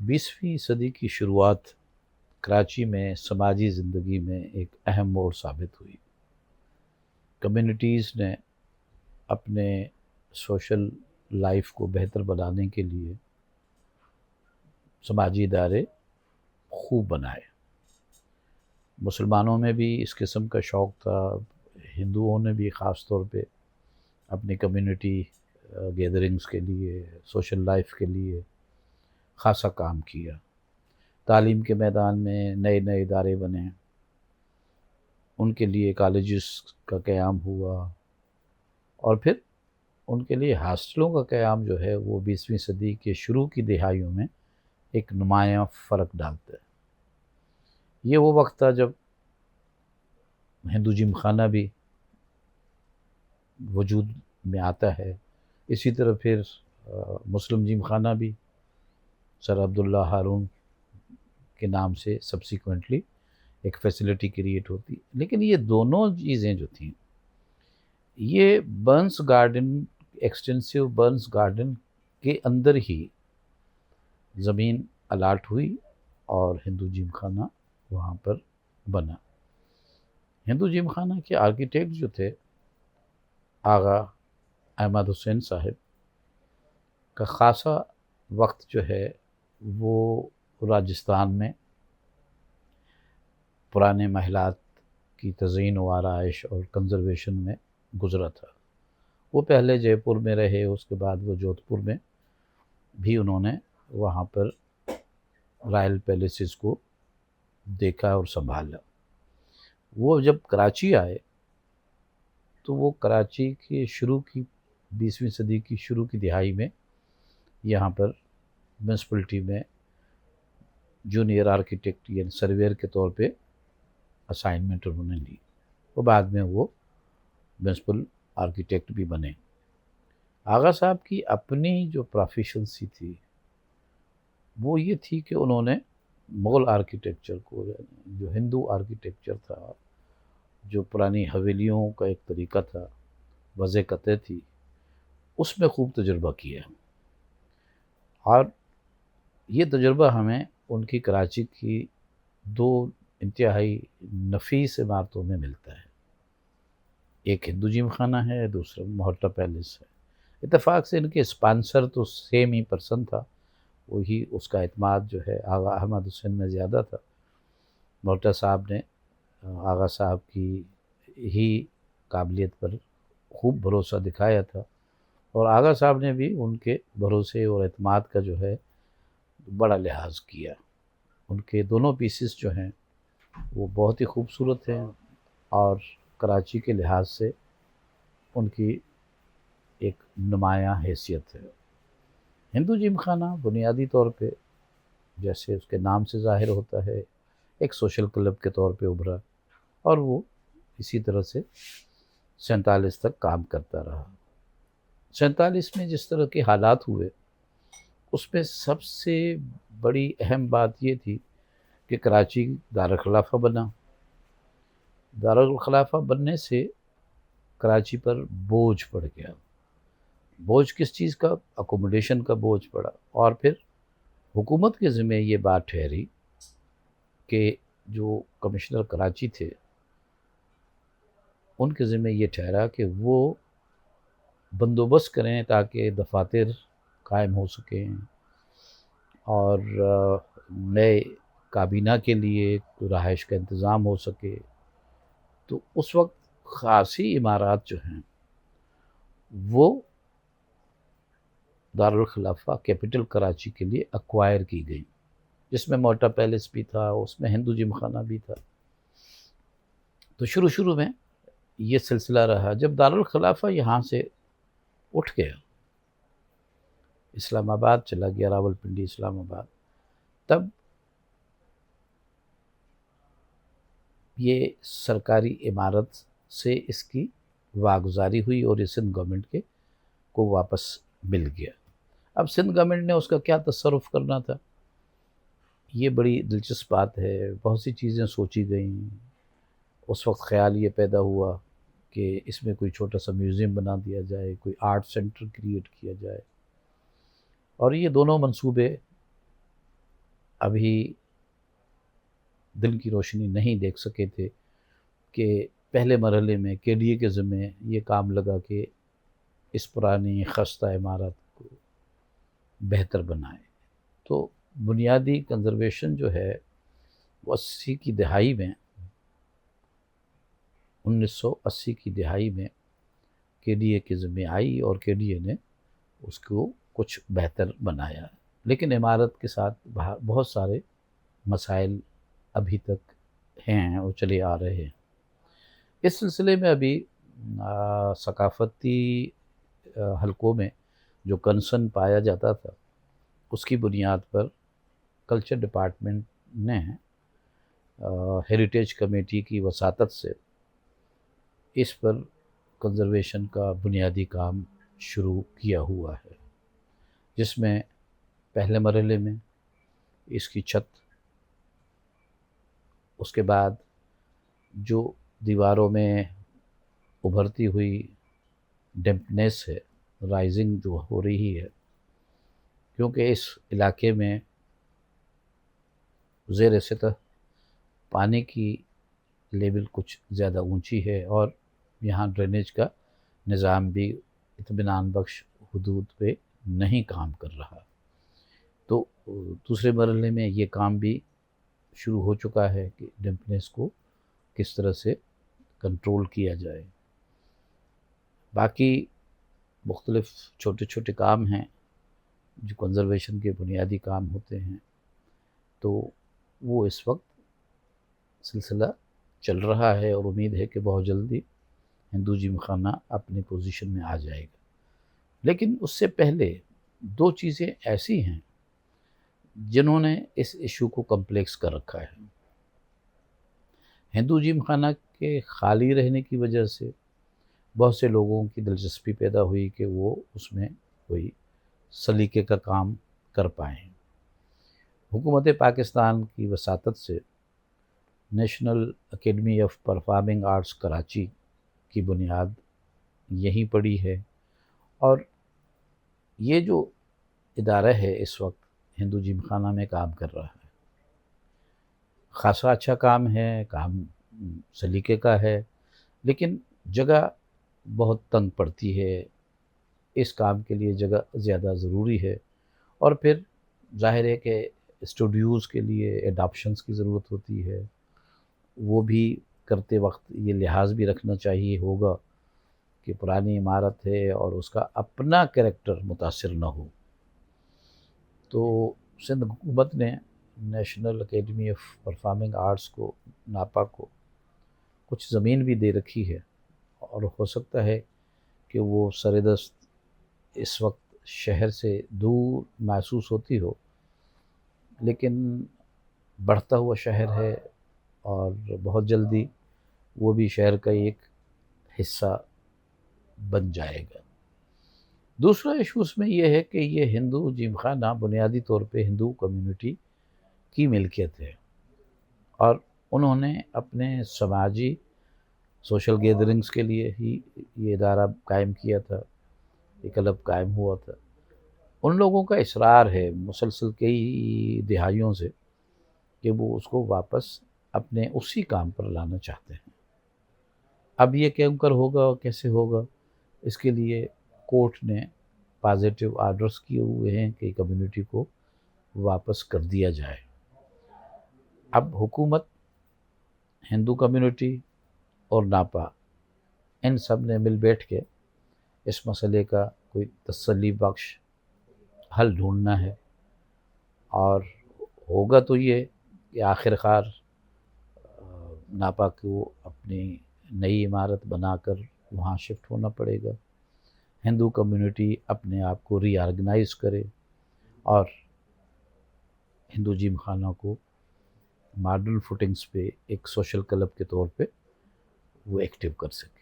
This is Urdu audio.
20ویں صدی کی شروعات کراچی میں سماجی زندگی میں ایک اہم موڑ ثابت ہوئی۔ کمیونٹیز نے اپنے سوشل لائف کو بہتر بنانے کے لیے سماجی ادارے خوب بنائے۔ مسلمانوں میں بھی اس قسم کا شوق تھا، ہندوؤں نے بھی خاص طور پہ اپنی کمیونٹی گیدرنگز کے لیے، سوشل لائف کے لیے خاصا کام کیا۔ تعلیم کے میدان میں نئے نئے ادارے بنے، ان کے لیے کالجز کا قیام ہوا، اور پھر ان کے لیے ہاسٹلوں کا قیام جو ہے وہ 20ویں صدی کے شروع کی دہائیوں میں ایک نمایاں فرق ڈالتا ہے۔ یہ وہ وقت تھا جب ہندو جم خانہ بھی وجود میں آتا ہے، اسی طرح پھر مسلم جم خانہ بھی سر عبداللہ ہارون کے نام سے سبسیکوینٹلی ایک فیسلٹی کریٹ ہوتی۔ لیکن یہ دونوں چیزیں جو تھیں، یہ burns garden, extensive burns garden کے اندر ہی زمین الاٹ ہوئی اور ہندو جم خانہ وہاں پر بنا۔ ہندو جم خانہ کے آرکیٹیکٹ جو تھے آغا احمد حسین صاحب کا خاصا وقت جو ہے وہ راجستھان میں پرانے محلات کی تزئین و آرائش اور کنزرویشن میں گزرا تھا۔ وہ پہلے جے پور میں رہے، اس کے بعد وہ جودھ پور میں بھی انہوں نے وہاں پر رائل پیلیسز کو دیکھا اور سنبھالا۔ وہ جب کراچی آئے تو وہ کراچی کے شروع کی 20ویں صدی کی شروع کی دہائی میں یہاں پر میونسپلٹی میں جونیئر آرکیٹیکٹ یعنی سرویئر کے طور پہ اسائنمنٹ انہوں نے لی، اور بعد میں وہ میونسپل آرکیٹیکٹ بھی بنے۔ آغا صاحب کی اپنی جو پروفیشنسی تھی وہ یہ تھی کہ انہوں نے مغل آرکیٹیکچر کو، جو ہندو آرکیٹیکچر تھا، جو پرانی حویلیوں کا ایک طریقہ تھا، وضع قطع تھی، اس میں خوب تجربہ کیا، اور یہ تجربہ ہمیں ان کی کراچی کی دو انتہائی نفیس عمارتوں میں ملتا ہے۔ ایک ہندو جم خانہ ہے، دوسرا محرہ پیلس ہے۔ اتفاق سے ان کے اسپانسر تو سیم ہی پرسن تھا، وہی اس کا اعتماد جو ہے آغا احمد حسین میں زیادہ تھا۔ محرہ صاحب نے آغا صاحب کی ہی قابلیت پر خوب بھروسہ دکھایا تھا، اور آغا صاحب نے بھی ان کے بھروسے اور اعتماد کا جو ہے بڑا لحاظ کیا۔ ان کے دونوں پیسز جو ہیں وہ بہت ہی خوبصورت ہیں، اور کراچی کے لحاظ سے ان کی ایک نمایاں حیثیت ہے۔ ہندو جم خانہ بنیادی طور پہ، جیسے اس کے نام سے ظاہر ہوتا ہے، ایک سوشل کلب کے طور پہ ابھرا، اور وہ اسی طرح سے 47 تک کام کرتا رہا۔ 47 میں جس طرح کے حالات ہوئے، اس میں سب سے بڑی اہم بات یہ تھی کہ کراچی دارالخلافہ بنا۔ دارالخلافہ بننے سے کراچی پر بوجھ پڑ گیا۔ بوجھ کس چیز کا؟ اکوموڈیشن کا بوجھ پڑا، اور پھر حکومت کے ذمہ یہ بات ٹھہری کہ جو کمشنر کراچی تھے ان کے ذمہ یہ ٹھہرا کہ وہ بندوبست کریں تاکہ دفاتر قائم ہو سکیں، اور نئے کابینہ کے لیے رہائش کا انتظام ہو سکے۔ تو اس وقت خاصی عمارات جو ہیں وہ دارالخلافہ کیپٹل کراچی کے لیے ایکوائر کی گئی، جس میں محرہ پیلس بھی تھا، اس میں ہندو جم خانہ بھی تھا۔ تو شروع میں یہ سلسلہ رہا۔ جب دارالخلافہ یہاں سے اٹھ گیا، اسلام آباد چلا گیا، راول پنڈی اسلام آباد، تب یہ سرکاری عمارت سے اس کی واگزاری ہوئی اور یہ سندھ گورنمنٹ کے کو واپس مل گیا۔ اب سندھ گورنمنٹ نے اس کا کیا تصرف کرنا تھا، یہ بڑی دلچسپ بات ہے۔ بہت سی چیزیں سوچی گئیں۔ اس وقت خیال یہ پیدا ہوا کہ اس میں کوئی چھوٹا سا میوزیم بنا دیا جائے، کوئی آرٹ سینٹر کریٹ کیا جائے، اور یہ دونوں منصوبے ابھی دل کی روشنی نہیں دیکھ سکے تھے کہ پہلے مرحلے میں کے ڈی اے کے ذمے یہ کام لگا کہ اس پرانی خستہ عمارت کو بہتر بنائے. تو بنیادی کنزرویشن جو ہے وہ 1980 کی دہائی میں کے ڈی اے کے ذمے آئی اور کے ڈی اے نے اس کو کچھ بہتر بنایا. لیکن عمارت کے ساتھ بہت سارے مسائل ابھی تک ہیں اور چلے آ رہے ہیں. اس سلسلے میں ابھی ثقافتی حلقوں میں جو کنسرن پایا جاتا تھا اس کی بنیاد پر کلچر ڈپارٹمنٹ نے ہیریٹیج کمیٹی کی وساطت سے اس پر کنزرویشن کا بنیادی کام شروع کیا ہوا ہے، جس میں پہلے مرحلے میں اس کی چھت، اس کے بعد جو دیواروں میں ابھرتی ہوئی ڈیمپنیس ہے، رائزنگ جو ہو رہی ہے، کیونکہ اس علاقے میں زیر سطح پانی کی لیول کچھ زیادہ اونچی ہے اور یہاں ڈرینیج کا نظام بھی اطمینان بخش حدود پہ نہیں کام کر رہا. تو دوسرے مرحلے میں یہ کام بھی شروع ہو چکا ہے کہ ڈیمپنیس کو کس طرح سے کنٹرول کیا جائے. باقی مختلف چھوٹے چھوٹے کام ہیں جو کنزرویشن کے بنیادی کام ہوتے ہیں، تو وہ اس وقت سلسلہ چل رہا ہے اور امید ہے کہ بہت جلدی ہندو جم خانہ اپنی پوزیشن میں آ جائے گا. لیکن اس سے پہلے دو چیزیں ایسی ہیں جنہوں نے اس ایشو کو کمپلیکس کر رکھا ہے. ہندو جم خانہ کے خالی رہنے کی وجہ سے بہت سے لوگوں کی دلچسپی پیدا ہوئی کہ وہ اس میں کوئی سلیقے کا کام کر پائیں. حکومت پاکستان کی وساطت سے national academy of performing arts Karachi کی بنیاد یہیں پڑی ہے، اور یہ جو ادارہ ہے اس وقت ہندو جم خانہ میں کام کر رہا ہے. خاصا اچھا کام ہے، کام سلیقے کا ہے، لیکن جگہ بہت تنگ پڑتی ہے. اس کام کے لیے جگہ زیادہ ضروری ہے، اور پھر ظاہر ہے کہ اسٹوڈیوز کے لیے ایڈاپشنز کی ضرورت ہوتی ہے. وہ بھی کرتے وقت یہ لحاظ بھی رکھنا چاہیے ہوگا کہ پرانی عمارت ہے اور اس کا اپنا کریکٹر متاثر نہ ہو. تو سندھ حکومت نے national academy of performing arts کو، ناپا کو، کچھ زمین بھی دے رکھی ہے، اور ہو سکتا ہے کہ وہ سردست اس وقت شہر سے دور محسوس ہوتی ہو، لیکن بڑھتا ہوا شہر ہے اور بہت جلدی وہ بھی شہر کا ایک حصہ بن جائے گا. دوسرا ایشو اس میں یہ ہے کہ یہ ہندو جم خانہ بنیادی طور پہ ہندو کمیونٹی کی ملکیت ہے، اور انہوں نے اپنے سماجی سوشل گیدرنگز کے لیے ہی یہ ادارہ قائم کیا تھا، یہ کلب قائم ہوا تھا. ان لوگوں کا اصرار ہے مسلسل کئی دہائیوں سے کہ وہ اس کو واپس اپنے اسی کام پر لانا چاہتے ہیں. اب یہ کیوں کر ہوگا اور کیسے ہوگا، اس کے لیے کورٹ نے پازیٹیو آرڈرز کیے ہوئے ہیں کہ کمیونٹی کو واپس کر دیا جائے. اب حکومت، ہندو کمیونٹی اور ناپا، ان سب نے مل بیٹھ کے اس مسئلے کا کوئی تسلی بخش حل ڈھونڈنا ہے، اور ہوگا تو یہ کہ آخر کار ناپا کو اپنی نئی عمارت بنا کر وہاں شفٹ ہونا پڑے گا. ہندو کمیونٹی اپنے آپ کو ری آرگنائز کرے اور ہندو جم خانہ کو ماڈرن فوٹنگز پہ ایک سوشل کلب کے طور پہ وہ ایکٹیو کر سکے.